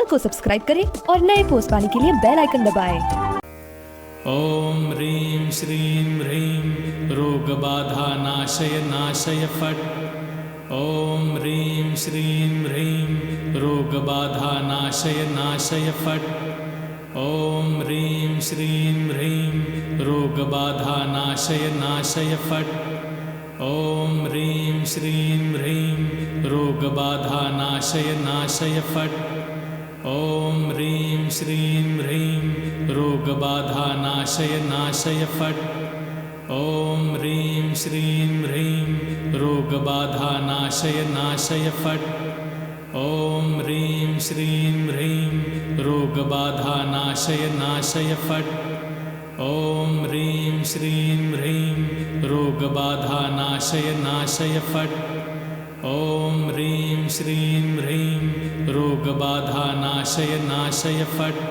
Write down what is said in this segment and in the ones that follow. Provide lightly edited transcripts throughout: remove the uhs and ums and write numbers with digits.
Channel को subscribe करें और नए पोस्ट पाने के लिए बेल आइकन दबाएं। ॐ ह्रीं श्रीं ह्रीं रोगबाधा नाशय नाशय फट्। ॐ ह्रीं श्रीं ह्रीं रोगबाधा नाशय नाशय फट्। ॐ ह्रीं श्रीं ह्रीं रोगबाधा नाशय नाशय फट्। ॐ ह्रीं श्रीं ह्रीं रोगबाधा नाशय नाशय फट्। ॐ ह्रीं श्रीं ह्रीं रोगबाधा नाशय नाशय फट्। ॐ ह्रीं श्रीं ह्रीं रोगबाधा नाशय नाशय फट्। ॐ ह्रीं श्रीं ह्रीं रोगबाधा नाशय नाशय फट्। ॐ ह्रीं श्रीं ह्रीं रोगबाधा नाशय नाशय फट्। ॐ ह्रीं श्रीं ह्रीं रोगबाधा नाशय नाशय फट्।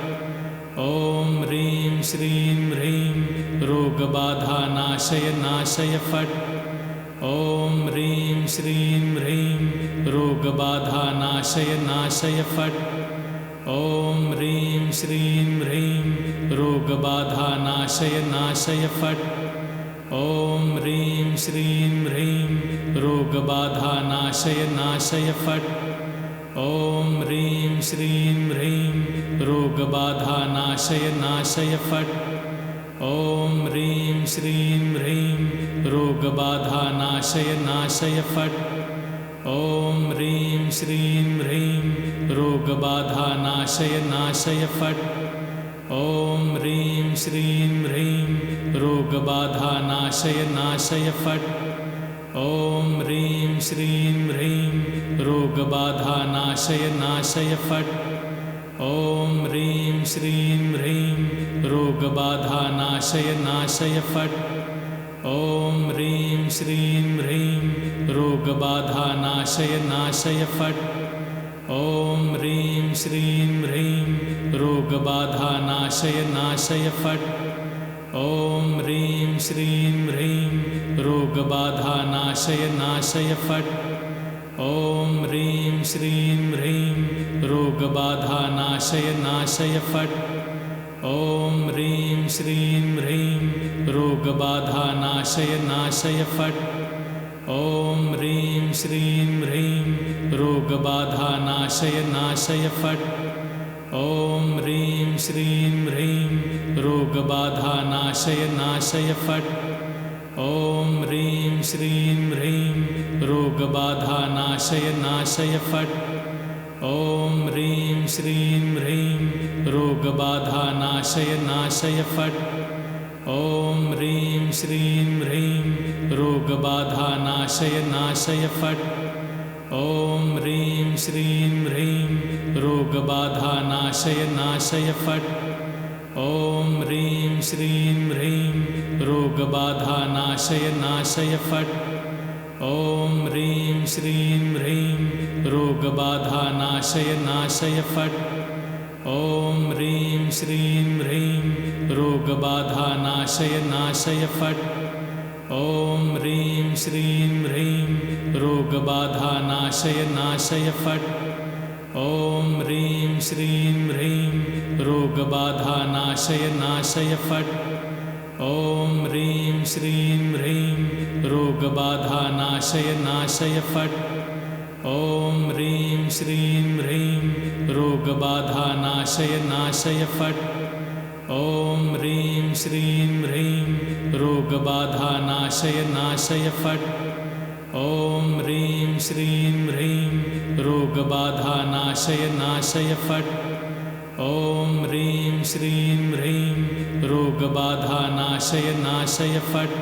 ॐ ह्रीं श्रीं ह्रीं रोगबाधा नाशय नाशय फट्। ॐ ह्रीं श्रीं ह्रीं रोगबाधा नाशय नाशय फट्। ॐ ह्रीं श्रीं ह्रीं रोगबाधा नाशय नाशय फट्। ॐ ह्रीं श्रीं ह्रीं रोगबाधा नाशय नाशय फट्। ॐ ह्रीं श्रीं ह्रीं रोगबाधा नाशय नाशय फट्। ॐ ह्रीं श्रीं ह्रीं रोगबाधा नाशय नाशय फट्। ॐ ह्रीं श्रीं ह्रीं रोगबाधा नाशय नाशय फट्। ॐ ह्रीं श्रीं ह्रीं रोगबाधा नाशय नाशय फट्। ॐ ह्रीं श्रीं ह्रीं रोगबाधा नाशय नाशय फट्। ॐ ह्रीं श्रीं ह्रीं रोगबाधा नाशय नाशय फट्। ॐ ह्रीं श्रीं ह्रीं रोगबाधा नाशय नाशय फट्। ॐ ह्रीं श्रीं ह्रीं रोगबाधा नाशय नाशय फट्। ॐ ह्रीं श्रीं ह्रीं रोगबाधा नाशय नाशय फट्। ॐ ह्रीं श्रीं ह्रीं रोगबाधा नाशय नाशय फट्। ॐ ह्रीं श्रीं ह्रीं रोगबाधा नाशय नाशय फट्। ॐ ह्रीं श्रीं ह्रीं रोगबाधा नाशय नाशय फट्। ॐ ह्रीं श्रीं ह्रीं रोगबाधा नाशय नाशय फट्। ॐ ह्रीं श्रीं ह्रीं रोगबाधा नाशय नाशय फट्। ॐ ह्रीं श्रीं ह्रीं रोगबाधा नाशय नाशय फट्। ॐ ह्रीं श्रीं ह्रीं रोगबाधा नाशय नाशय फट्। ॐ ह्रीं श्रीं ह्रीं रोगबाधा नाशय नाशय फट्। ॐ ह्रीं श्रीं ह्रीं रोगबाधा नाशय नाशय फट्। ॐ ह्रीं श्रीं ह्रीं रोगबाधा नाशय नाशय फट्। ॐ ह्रीं श्रीं ह्रीं रोगबाधा नाशय नाशय फट्। ॐ ह्रीं श्रीं ह्रीं रोगबाधा नाशय नाशय फट्। ॐ ह्रीं श्रीं ह्रीं रोगबाधा नाशय नाशय फट्। ॐ ह्रीं श्रीं ह्रीं रोगबाधा नाशय नाशय फट्। ॐ ह्रीं श्रीं ह्रीं रोगबाधा नाशय नाशय फट्। ॐ ह्रीं श्रीं ह्रीं रोगबाधा नाशय नाशय फट्। ॐ ह्रीं श्रीं ह्रीं रोगबाधा नाशय नाशय फट्। ॐ ह्रीं श्रीं ह्रीं रोगबाधा नाशय नाशय फट्।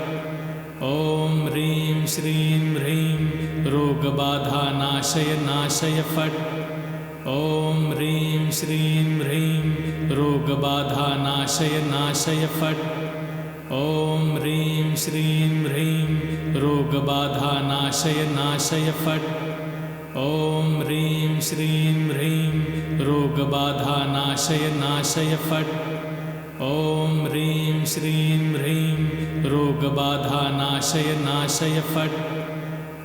ॐ ह्रीं श्रीं ह्रीं रोगबाधा नाशय नाशय फट्। ॐ ह्रीं श्रीं ह्रीं रोगबाधा नाशय नाशय फट्। ॐ ह्रीं श्रीं ह्रीं रोगबाधा नाशय नाशय फट्। ॐ ह्रीं श्रीं ह्रीं रोगबाधा नाशय नाशय फट्। ॐ ह्रीं श्रीं ह्रीं रोगबाधा नाशय नाशय फट्।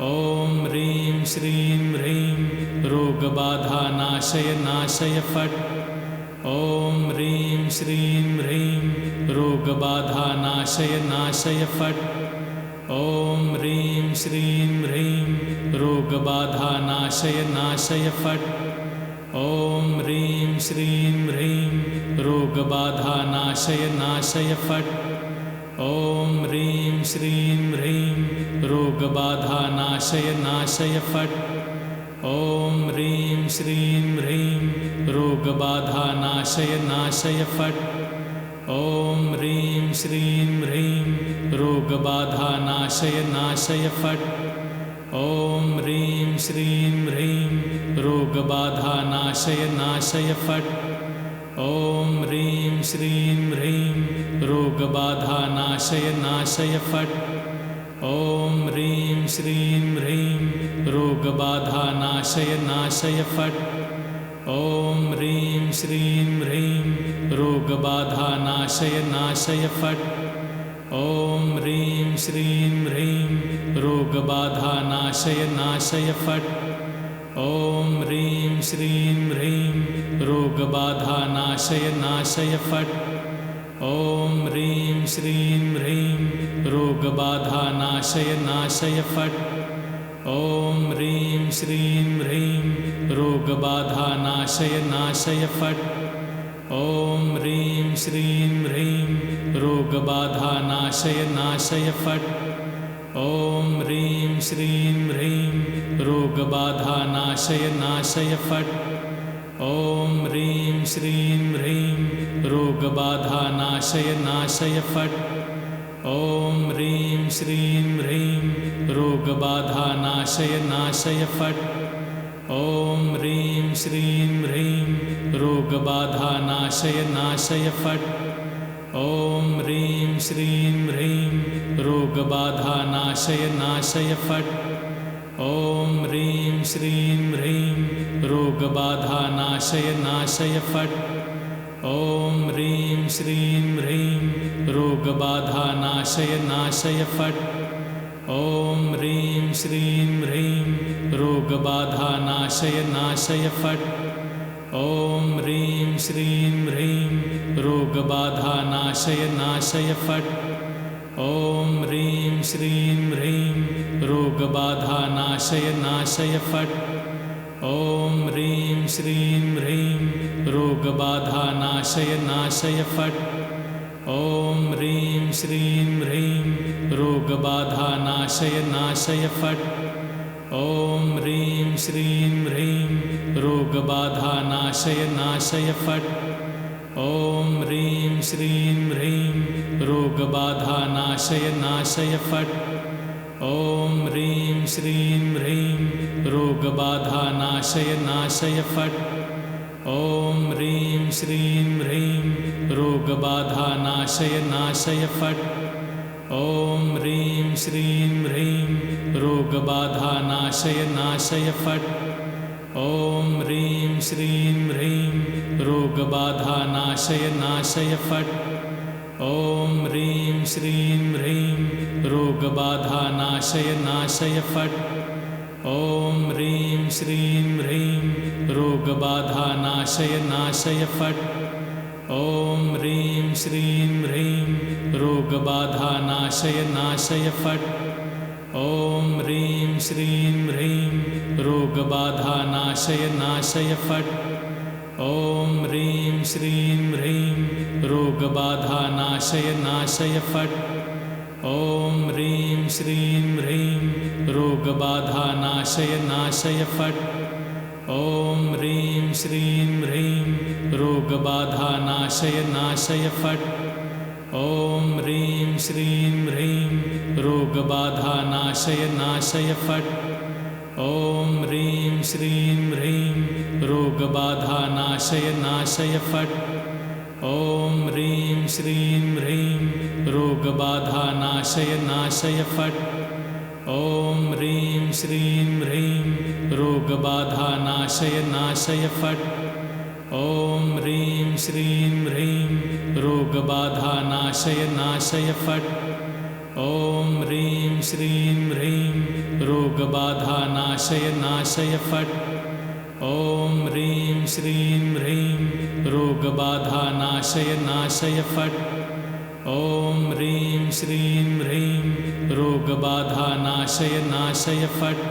ॐ ह्रीं श्रीं ह्रीं रोगबाधानाशय नाशय फट्। ॐ ह्रीं श्रीं ह्रीं रोगबाधानाशय नाशय फट्। ॐ ह्रीं श्रीं ह्रीं रोगबाधानाशय नाशय फट्। ॐ ह्रीं श्रीं ह्रीं रोगबाधानाशय नाशय फट्। ॐ ह्रीं श्रीं ह्रीं रोगबाधानाशय नाशय फट्। ॐ ह्रीं श्रीं ह्रीं रोगबाधानाशय नाशय फट्। ॐ ह्रीं श्रीं ह्रीं रोगबाधानाशय नाशय फट्। ॐ ह्रीं श्रीं ह्रीं रोगबाधानाशय नाशय फट्। ॐ ह्रीं श्रीं ह्रीं रोगबाधानाशय नाशय फट्। ॐ ह्रीं श्रीं ह्रीं रोगबाधानाशय नाशय फट्। ॐ ह्रीं श्रीं ह्रीं रोगबाधानाशय नाशय फट्। ॐ ह्रीं श्रीं ह्रीं रोगबाधानाशय नाशय फट्। ॐ ह्रीं श्रीं ह्रीं रोगबाधानाशय नाशय फट्। ॐ ह्रीं श्रीं ह्रीं रोगबाधानाशय नाशय फट्। ॐ ह्रीं श्रीं ह्रीं रोगबाधानाशय नाशय फट्। ॐ ह्रीं श्रीं ह्रीं रोगबाधानाशय नाशय फट्। ॐ ह्रीं श्रीं ह्रीं रोगबाधानाशय नाशय फट्। ॐ ह्रीं श्रीं ह्रीं रोगबाधानाशय नाशय फट्। ॐ ह्रीं श्रीं ह्रीं रोगबाधानाशय नाशय फट्। ॐ ह्रीं श्रीं ह्रीं रोगबाधानाशय नाशय फट्। ॐ ह्रीं श्रीं ह्रीं रोगबाधानाशय नाशय फट्। ॐ ह्रीं श्रीं ह्रीं रोगबाधानाशय नाशय फट्। ॐ ह्रीं श्रीं ह्रीं रोगबाधानाशय नाशय फट्। ॐ ह्रीं श्रीं ह्रीं रोगबाधानाशय नाशय फट्। ॐ ह्रीं श्रीं ह्रीं रोगबाधानाशय नाशय फट्। ॐ ह्रीं श्रीं ह्रीं रोगबाधानाशय नाशय फट्। ॐ ह्रीं श्रीं ह्रीं रोगबाधानाशय नाशय फट्। ॐ ह्रीं श्रीं ह्रीं रोगबाधानाशय नाशय फट्। ॐ ह्रीं श्रीं ह्रीं रोगबाधानाशय नाशय फट्। ॐ ह्रीं श्रीं ह्रीं रोगबाधानाशय नाशय फट्। ॐ ह्रीं श्रीं ह्रीं रोगबाधानाशय नाशय फट्। ॐ ह्रीं श्रीं ह्रीं रोगबाधानाशय नाशय फट्। ॐ ह्रीं श्रीं ह्रीं रोगबाधानाशय नाशय फट्। ॐ ह्रीं श्रीं ह्रीं रोगबाधानाशय नाशय फट्। ॐ ह्रीं श्रीं ह्रीं रोगबाधानाशय नाशय फट्। ॐ ह्रीं श्रीं ह्रीं रोगबाधानाशय नाशय फट्। ॐ ह्रीं श्रीं ह्रीं रोगबाधानाशय नाशय फट्। ॐ ह्रीं श्रीं ह्रीं रोगबाधानाशय नाशय फट्। ॐ ह्रीं श्रीं ह्रीं रोगबाधानाशय नाशय फट्। ॐ ह्रीं श्रीं ह्रीं रोगबाधानाशय नाशय फट्। ॐ ह्रीं श्रीं ह्रीं रोगबाधानाशय नाशय फट्। ॐ ह्रीं श्रीं ह्रीं रोगबाधानाशय नाशय फट्। ॐ ह्रीं श्रीं ह्रीं रोगबाधानाशय नाशय फट्। ॐ ह्रीं श्रीं ह्रीं रोगबाधानाशय नाशय फट्। ॐ ह्रीं श्रीं ह्रीं रोगबाधानाशय नाशय फट्। ॐ ह्रीं श्रीं ह्रीं रोगबाधानाशय नाशय फट्। ॐ ह्रीं श्रीं ह्रीं रोगबाधानाशय नाशय फट्। ॐ ह्रीं श्रीं ह्रीं रोगबाधानाशय नाशय फट्। ॐ ह्रीं श्रीं ह्रीं रोगबाधानाशय नाशय फट्। ॐ ह्रीं श्रीं ह्रीं रोगबाधानाशय नाशय फट्। ॐ ह्रीं श्रीं ह्रीं रोगबाधानाशय नाशय फट्। ॐ ह्रीं श्रीं ह्रीं रोगबाधानाशय नाशय फट्।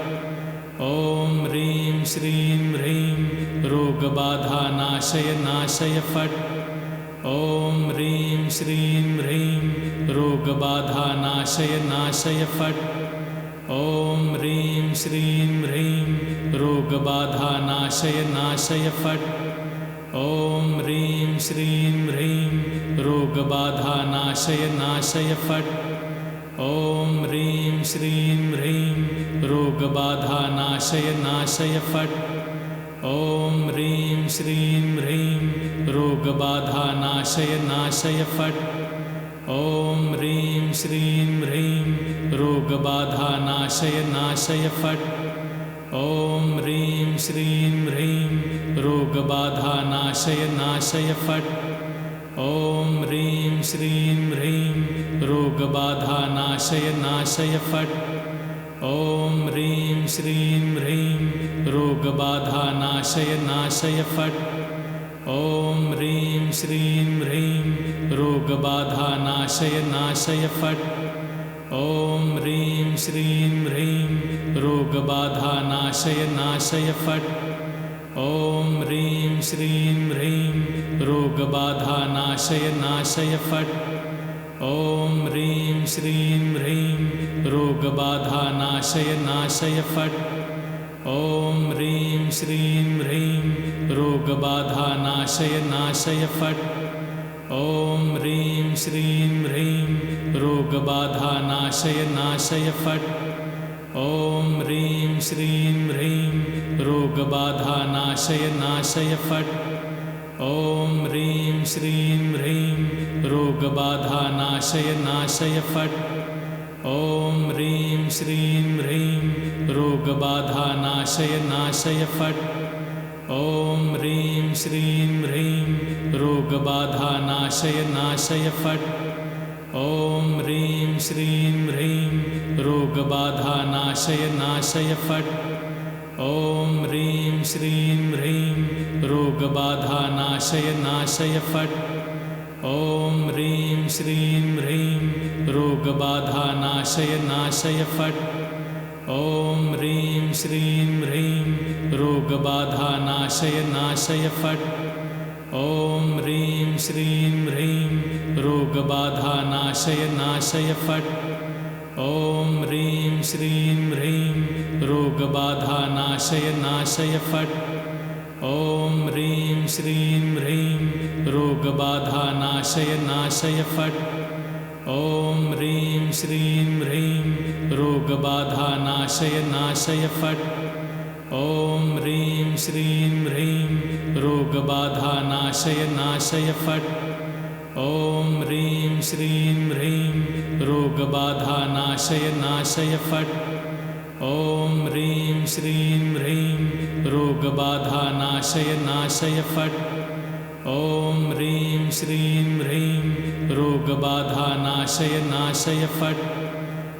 ॐ ह्रीं श्रीं ह्रीं रोगबाधानाशय नाशय फट्। ॐ ह्रीं श्रीं ह्रीं रोगबाधानाशय नाशय फट्। ॐ ह्रीं श्रीं ह्रीं रोगबाधानाशय नाशय फट्। ॐ ह्रीं श्रीं ह्रीं रोगबाधानाशय नाशय फट्। ॐ ह्रीं श्रीं ह्रीं रोगबाधानाशय नाशय फट्। ॐ ह्रीं श्रीं ह्रीं रोगबाधानाशय नाशय फट्। ॐ ह्रीं श्रीं ह्रीं रोगबाधानाशय नाशय फट्। ॐ ह्रीं श्रीं ह्रीं रोगबाधानाशय नाशय फट्। ॐ ह्रीं श्रीं ह्रीं रोगबाधानाशय नाशय फट्। ॐ ह्रीं श्रीं ह्रीं रोगबाधानाशय नाशय फट्। ॐ ह्रीं श्रीं ह्रीं रोगबाधानाशय नाशय फट्। ॐ ह्रीं श्रीं ह्रीं रोगबाधानाशय नाशय फट्। ॐ ह्रीं श्रीं ह्रीं रोगबाधानाशय नाशय फट्। ॐ ह्रीं श्रीं ह्रीं रोगबाधानाशय नाशय फट्। ॐ ह्रीं श्रीं ह्रीं रोगबाधानाशय नाशय फट्। ॐ ह्रीं श्रीं ह्रीं रोगबाधानाशय नाशय फट्। ॐ ह्रीं श्रीं ह्रीं रोगबाधानाशय नाशय फट्। ॐ ह्रीं श्रीं ह्रीं रोगबाधानाशय नाशय फट्। ॐ ह्रीं श्रीं ह्रीं रोगबाधानाशय नाशय फट्। ॐ ह्रीं श्रीं ह्रीं रोगबाधानाशय नाशय फट्। ॐ ह्रीं श्रीं ह्रीं रोगबाधानाशय नाशय फट्। ॐ ह्रीं श्रीं ह्रीं रोगबाधानाशय नाशय फट्। ॐ ह्रीं श्रीं ह्रीं रोगबाधानाशय नाशय फट्। ॐ ह्रीं श्रीं ह्रीं रोगबाधानाशय नाशय फट्। ॐ ह्रीं श्रीं ह्रीं रोगबाधानाशय नाशय फट्। ॐ ह्रीं श्रीं ह्रीं रोगबाधानाशय नाशय फट्। ॐ ह्रीं श्रीं ह्रीं रोगबाधानाशय नाशय फट्। ॐ ह्रीं श्रीं ह्रीं रोगबाधानाशय नाशय फट्। ॐ ह्रीं श्रीं ह्रीं रोगबाधानाशय नाशय फट्। ॐ ह्रीं श्रीं ह्रीं रोगबाधानाशय नाशय फट्। ॐ ह्रीं श्रीं ह्रीं रोगबाधानाशय नाशय फट्। ॐ ह्रीं श्रीं ह्रीं रोगबाधानाशय नाशय फट्।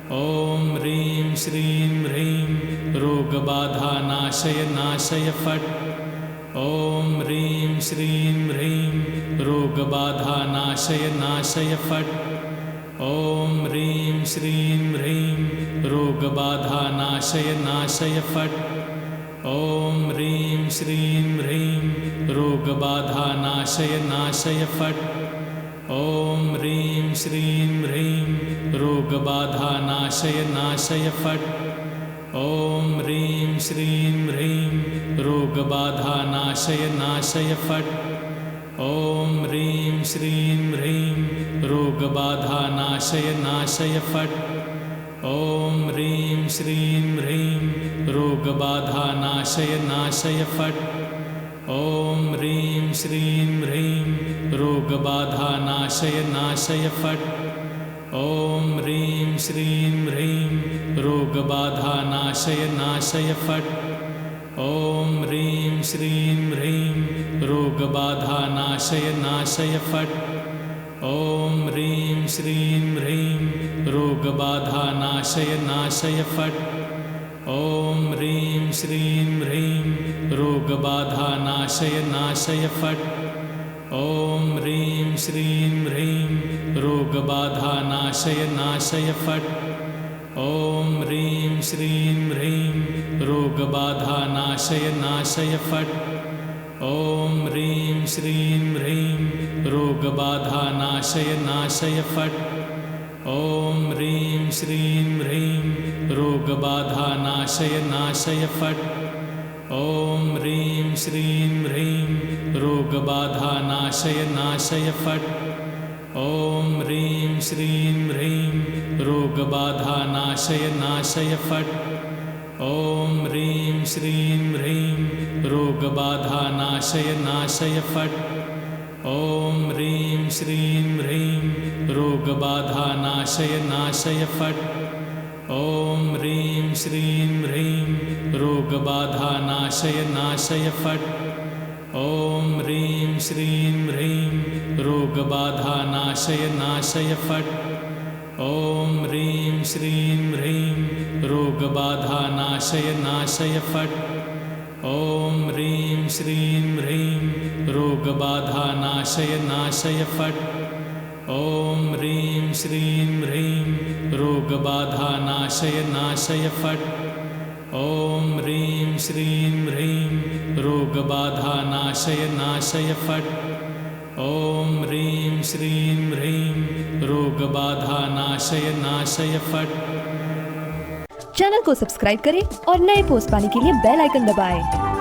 ॐ ह्रीं श्रीं ह्रीं रोगबाधानाशय नाशय फट्। ॐ ह्रीं श्रीं ह्रीं रोगबाधानाशय नाशय फट्। ॐ ह्रीं श्रीं ह्रीं रोगबाधानाशय नाशय फट्। ॐ ह्रीं श्रीं ह्रीं रोगबाधानाशय नाशय फट्। ॐ ह्रीं श्रीं ह्रीं रोगबाधानाशय नाशय फट्। ॐ ह्रीं श्रीं ह्रीं रोगबाधानाशय नाशय फट्। ॐ ह्रीं श्रीं ह्रीं रोगबाधानाशय नाशय फट्। ॐ ह्रीं श्रीं ह्रीं रोगबाधानाशय नाशय फट्। ॐ ह्रीं श्रीं ह्रीं रोगबाधानाशय नाशय फट्। ॐ ह्रीं श्रीं ह्रीं रोगबाधानाशय नाशय फट्। ॐ ह्रीं श्रीं ह्रीं रोगबाधानाशय नाशय फट्। ॐ ह्रीं श्रीं ह्रीं रोगबाधानाशय नाशय फट्। ॐ ह्रीं श्रीं ह्रीं रोगबाधा नाशय नाशय फट्। ॐ ह्रीं श्रीं ह्रीं रोगबाधा नाशय नाशय फट्। ॐ ह्रीं श्रीं ह्रीं रोगबाधा नाशय नाशय फट्। ॐ ह्रीं श्रीं ह्रीं रोगबाधा नाशय नाशय फट्। ॐ ह्रीं श्रीं ह्रीं रोगबाधा नाशय नाशय फट्। ॐ ह्रीं श्रीं ह्रीं रोगबाधा नाशय नाशय फट्। ॐ ह्रीं श्रीं ह्रीं रोगबाधा नाशय नाशय फट्। ॐ ह्रीं श्रीं ह्रीं रोगबाधा नाशय नाशय फट्। ॐ ह्रीं श्रीं ह्रीं रोगबाधा नाशय नाशय फट्। ॐ ह्रीं श्रीं ह्रीं रोगबाधा नाशय नाशय फट्। ॐ ह्रीं श्रीं ह्रीं रोगबाधा नाशय नाशय फट्। ॐ ह्रीं श्रीं ह्रीं रोगबाधा नाशय नाशय फट्। ॐ ह्रीं श्रीं ह्रीं रोगबाधा नाशय नाशय फट्। ॐ ह्रीं श्रीं ह्रीं रोगबाधा नाशय नाशय फट्। ॐ ह्रीं श्रीं ह्रीं रोगबाधा नाशय नाशय फट्। ॐ ह्रीं श्रीं ह्रीं रोगबाधा नाशय नाशय फट्। चैनल को सब्सक्राइब करें और नए पोस्ट पाने के लिए बेल आइकन दबाएं।